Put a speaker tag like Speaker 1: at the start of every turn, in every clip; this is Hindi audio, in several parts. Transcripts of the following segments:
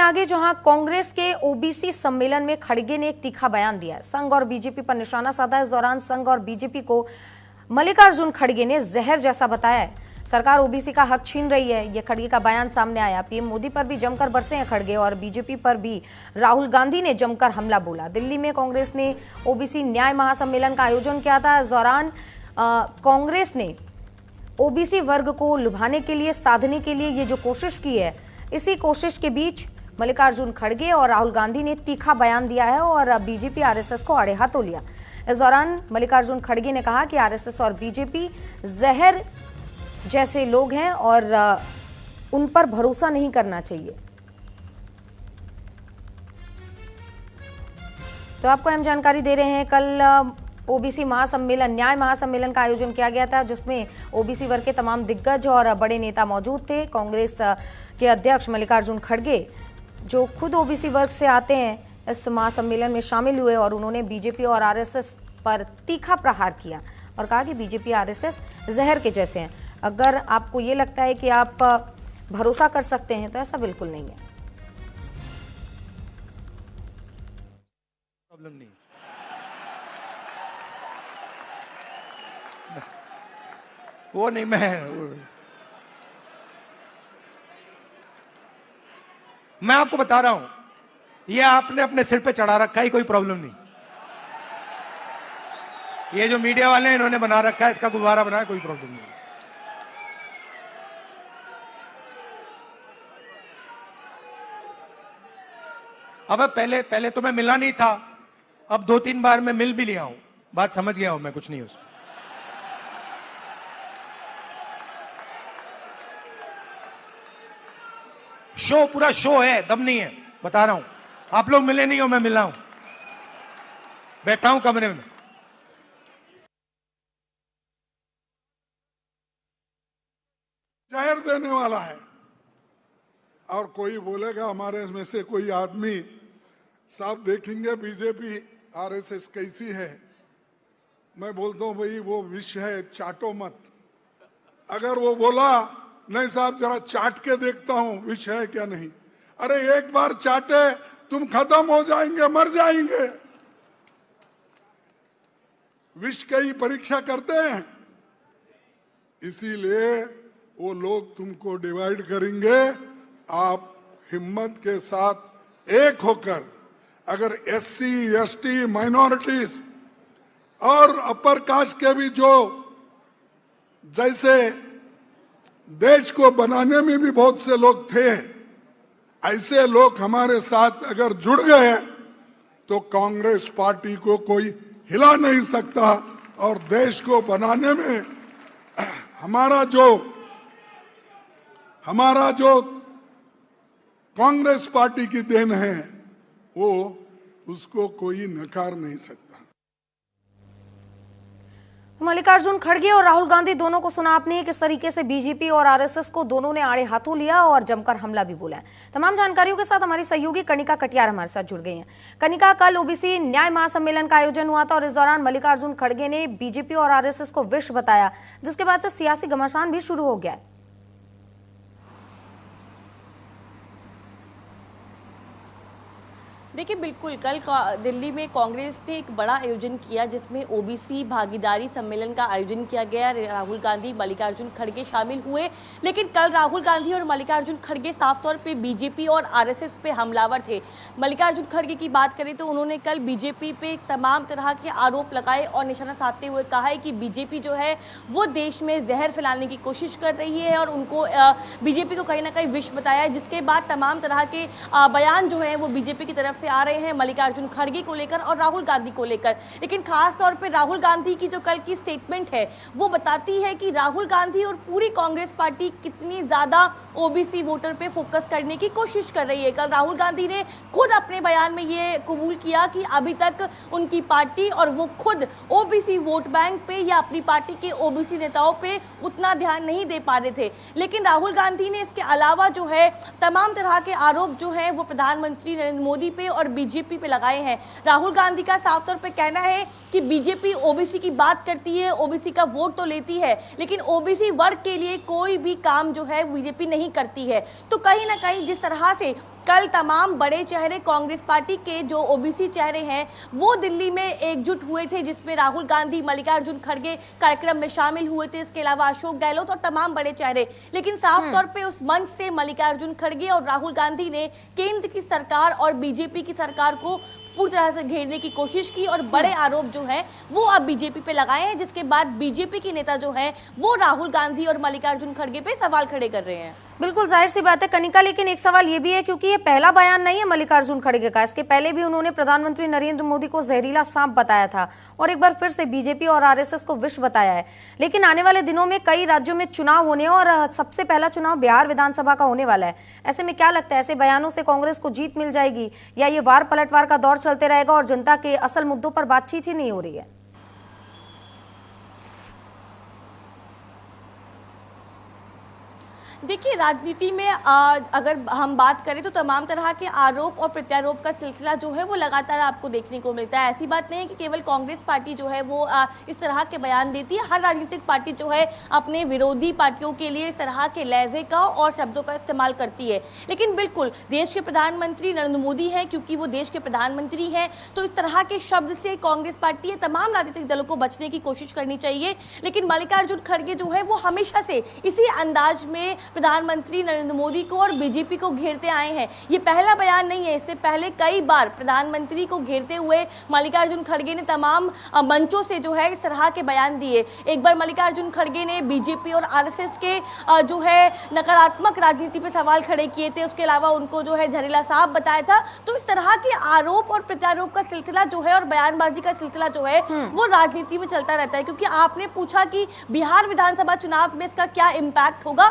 Speaker 1: आगे, जहां कांग्रेस के ओबीसी सम्मेलन में खड़गे ने एक तीखा बयान दिया है। संघ और बीजेपी पर निशाना साधा। इस दौरान संघ और बीजेपी को मल्लिकार्जुन खड़गे ने जहर जैसा बताया है। सरकार ओबीसी का हक छीन रही है, यह खड़गे का बयान सामने आया। पीएम मोदी पर भी जमकर बरसे हैं खड़गे और बीजेपी पर भी राहुल गांधी ने जमकर हमला बोला। दिल्ली में कांग्रेस ने ओबीसी न्याय महासम्मेलन का आयोजन किया था। इस दौरान कांग्रेस ने ओबीसी वर्ग को लुभाने के लिए, साधने के लिए ये जो कोशिश की है, इसी कोशिश के बीच मल्लिकार्जुन खड़गे और राहुल गांधी ने तीखा बयान दिया है और बीजेपी आरएसएस को आड़े हाथों लिया। इस दौरान मल्लिकार्जुन खड़गे ने कहा कि आरएसएस और बीजेपी जहर जैसे लोग हैं और उन पर भरोसा नहीं करना चाहिए। तो आपको हम जानकारी दे रहे हैं, कल ओबीसी महासम्मेलन, न्याय महासम्मेलन का आयोजन किया गया था, जिसमें ओबीसी वर्ग के तमाम दिग्गज और बड़े नेता मौजूद थे। कांग्रेस के अध्यक्ष मल्लिकार्जुन खड़गे, जो खुद ओबीसी वर्ग से आते हैं, इस महासम्मेलन में शामिल हुए और उन्होंने बीजेपी और आरएसएस पर तीखा प्रहार किया और कहा कि बीजेपी आरएसएस जहर के जैसे हैं। अगर आपको ये लगता है कि आप भरोसा कर सकते हैं, तो ऐसा बिल्कुल नहीं है।
Speaker 2: प्रॉब्लम नहीं, वो नहीं, मैं आपको बता रहा हूं, ये आपने अपने सिर पे चढ़ा रखा है, कोई प्रॉब्लम नहीं। ये जो मीडिया वाले हैं, इन्होंने बना रखा है, इसका गुब्बारा बनाया, कोई प्रॉब्लम नहीं। अब पहले तो मैं मिला नहीं था, अब 2-3 बार मैं मिल भी लिया हूं, बात समझ गया हूं मैं, कुछ नहीं उसमें। शो, पूरा शो है, दम नहीं है, बता रहा हूं। आप लोग मिले नहीं हो, मैं मिला हूं, बैठा हूं कमरे में।
Speaker 3: जहर देने वाला है। और कोई बोलेगा हमारे में से कोई आदमी, साहब देखेंगे बीजेपी आरएसएस कैसी है, मैं बोलता हूं भाई वो विष है, चाटो मत। अगर वो बोला नहीं साहब जरा चाट के देखता हूं विष है क्या नहीं, अरे एक बार चाटे तुम खत्म हो जाएंगे, मर जाएंगे। विष की परीक्षा करते हैं, इसीलिए वो लोग तुमको डिवाइड करेंगे। आप हिम्मत के साथ एक होकर, अगर एससी, एसटी, माइनॉरिटीज और अपर कास्ट के भी जो जैसे देश को बनाने में भी बहुत से लोग थे, ऐसे लोग हमारे साथ अगर जुड़ गए तो कांग्रेस पार्टी को कोई हिला नहीं सकता और देश को बनाने में हमारा जो कांग्रेस पार्टी की देन है, वो उसको कोई नकार नहीं सकता।
Speaker 1: मल्लिकार्जुन खड़गे और राहुल गांधी दोनों को सुना आपने किस तरीके से बीजेपी और आरएसएस को दोनों ने आड़े हाथों लिया और जमकर हमला भी बोला है। तमाम जानकारियों के साथ हमारी सहयोगी कनिका कटियार हमारे साथ जुड़ गई हैं। कनिका, कल ओबीसी न्याय महासम्मेलन का आयोजन हुआ था और इस दौरान मल्लिकार्जुन खड़गे ने बीजेपी और आरएसएस को विष बताया, जिसके बाद से सियासी घमासान भी शुरू हो गया है।
Speaker 4: देखिए, बिल्कुल कल दिल्ली में कांग्रेस ने एक बड़ा आयोजन किया, जिसमें ओबीसी भागीदारी सम्मेलन का आयोजन किया गया। राहुल गांधी, मल्लिकार्जुन खड़गे शामिल हुए, लेकिन कल राहुल गांधी और मल्लिकार्जुन खड़गे साफ तौर पे बीजेपी और आरएसएस पे हमलावर थे। मल्लिकार्जुन खड़गे की बात करें तो उन्होंने कल बीजेपी पे तमाम तरह के आरोप लगाए और निशाना साधते हुए कहा है कि बीजेपी जो है वो देश में जहर फैलाने की कोशिश कर रही है और उनको बीजेपी को कहीं ना कहीं विष बताया, जिसके बाद तमाम तरह के बयान जो है वो बीजेपी की तरफ से आ रहे हैं मल्लिकार्जुन खड़गे को लेकर और राहुल गांधी को लेकर। लेकिन खास तौर पे राहुल गांधी की जो कल की स्टेटमेंट है वो बताती है कि राहुल गांधी और पूरी कांग्रेस पार्टी कितनी ज्यादा ओबीसी वोटर पे फोकस करने की कोशिश कर रही है। कल राहुल गांधी ने खुद अपने बयान में ये कबूल किया कि अभी तक उनकी पार्टी और वो खुद ओबीसी वोट बैंक पे या अपनी पार्टी के ओबीसी नेताओं पे उतना ध्यान नहीं दे पा रहे थे। लेकिन राहुल गांधी ने इसके अलावा जो है तमाम तरह के आरोप जो है वो प्रधानमंत्री नरेंद्र मोदी पे और बीजेपी पे लगाए हैं। राहुल गांधी का साफ तौर पे कहना है कि बीजेपी ओबीसी की बात करती है, ओबीसी का वोट तो लेती है, लेकिन ओबीसी वर्ग के लिए कोई भी काम जो है बीजेपी नहीं करती है। तो कहीं ना कहीं जिस तरह से कल तमाम बड़े चेहरे कांग्रेस पार्टी के जो ओबीसी चेहरे हैं वो दिल्ली में एकजुट हुए थे, जिसमें राहुल गांधी, मल्लिकार्जुन खड़गे कार्यक्रम में शामिल हुए थे, इसके अलावा अशोक गहलोत और तमाम बड़े चेहरे। लेकिन साफ तौर पे उस मंच से मल्लिकार्जुन खड़गे और राहुल गांधी ने केंद्र की सरकार और बीजेपी की सरकार को पूरी तरह से घेरने की कोशिश की और बड़े आरोप जो है वो अब बीजेपी पे लगाए हैं, जिसके बाद बीजेपी के नेता जो है वो राहुल गांधी और मल्लिकार्जुन खड़गे पे सवाल खड़े कर रहे हैं।
Speaker 1: बिल्कुल जाहिर सी बात है कनिका, लेकिन एक सवाल ये भी है क्योंकि ये पहला बयान नहीं है मल्लिकार्जुन खड़गे का। इसके पहले भी उन्होंने प्रधानमंत्री नरेंद्र मोदी को जहरीला सांप बताया था और एक बार फिर से बीजेपी और आरएसएस को विष बताया है। लेकिन आने वाले दिनों में कई राज्यों में चुनाव होने और सबसे पहला चुनाव बिहार विधानसभा का होने वाला है। ऐसे में क्या लगता है, ऐसे बयानों से कांग्रेस को जीत मिल जाएगी या ये वार पलटवार का दौर चलते रहेगा और जनता के असल मुद्दों पर बातचीत ही नहीं हो रही है?
Speaker 4: देखिए, राजनीति में अगर हम बात करें तो तमाम तरह के आरोप और प्रत्यारोप का सिलसिला जो है वो लगातार आपको देखने को मिलता है। ऐसी बात नहीं है कि केवल कांग्रेस पार्टी जो है वो इस तरह के बयान देती है। हर राजनीतिक पार्टी जो है अपने विरोधी पार्टियों के लिए इस तरह के लहजे का और शब्दों का इस्तेमाल करती है। लेकिन बिल्कुल देश के प्रधानमंत्री नरेंद्र मोदी हैं, क्योंकि वो देश के प्रधानमंत्री हैं, तो इस तरह के शब्द से कांग्रेस पार्टी तमाम राजनीतिक दलों को बचने की कोशिश करनी चाहिए। लेकिन मल्लिकार्जुन खड़गे जो है वो हमेशा से इसी अंदाज में प्रधानमंत्री नरेंद्र मोदी को और बीजेपी को घेरते आए हैं। ये पहला बयान नहीं है, इससे पहले कई बार प्रधानमंत्री को घेरते हुए मल्लिकार्जुन खड़गे ने तमाम मंचों से जो है इस तरह के बयान दिए। एक बार मल्लिकार्जुन खड़गे ने बीजेपी और आरएसएस के जो है नकारात्मक राजनीति पे सवाल खड़े किए थे, उसके अलावा उनको जो है जहरीला सांप बताया था। तो इस तरह के आरोप और प्रत्यारोप का सिलसिला जो है और बयानबाजी का सिलसिला जो है वो राजनीति में चलता रहता है। क्योंकि आपने पूछा कि बिहार विधानसभा चुनाव में इसका क्या इम्पैक्ट होगा,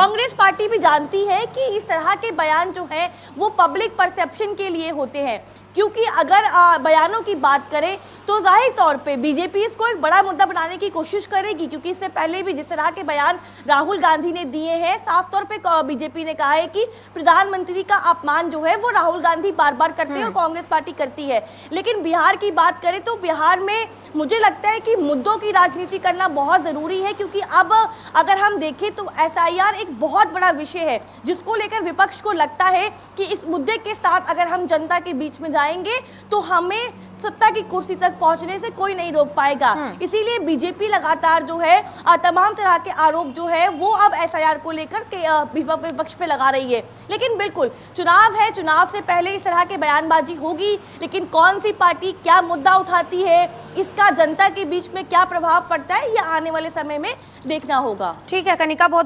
Speaker 4: कांग्रेस पार्टी भी जानती है कि इस तरह के बयान जो है वो पब्लिक परसेप्शन के लिए होते हैं। क्योंकि अगर बयानों की बात करें तो जाहिर तौर पे बीजेपी इसको एक बड़ा मुद्दा बनाने की कोशिश करेगी, क्योंकि इससे पहले भी जिस तरह के बयान राहुल गांधी ने दिए हैं, साफ तौर पे बीजेपी ने कहा है कि प्रधानमंत्री का अपमान जो है वो राहुल गांधी बार बार करते हैं और कांग्रेस पार्टी करती है। लेकिन बिहार की बात करें तो बिहार में मुझे लगता है कि मुद्दों की राजनीति करना बहुत जरूरी है, क्योंकि अब अगर हम देखें तो एसआईआर एक बहुत बड़ा विषय है जिसको लेकर विपक्ष को लगता है कि इस मुद्दे के साथ अगर हम जनता के बीच में जाएंगे तो हमें सत्ता की कुर्सी तक पहुंचने से कोई नहीं रोक पाएगा। इसीलिए बीजेपी लगातार जो है तमाम तरह के आरोप जो है वो अब एसआईआर को लेकर के विपक्ष पे लगा रही है। लेकिन बिल्कुल चुनाव है, चुनाव से पहले इस तरह के बयानबाजी होगी, लेकिन कौन सी पार्टी क्या मुद्दा उठाती है, इसका जनता के बीच में क्या प्रभाव पड़ता है, यह आने वाले समय में देखना होगा।
Speaker 1: ठीक है कनिका, बहुत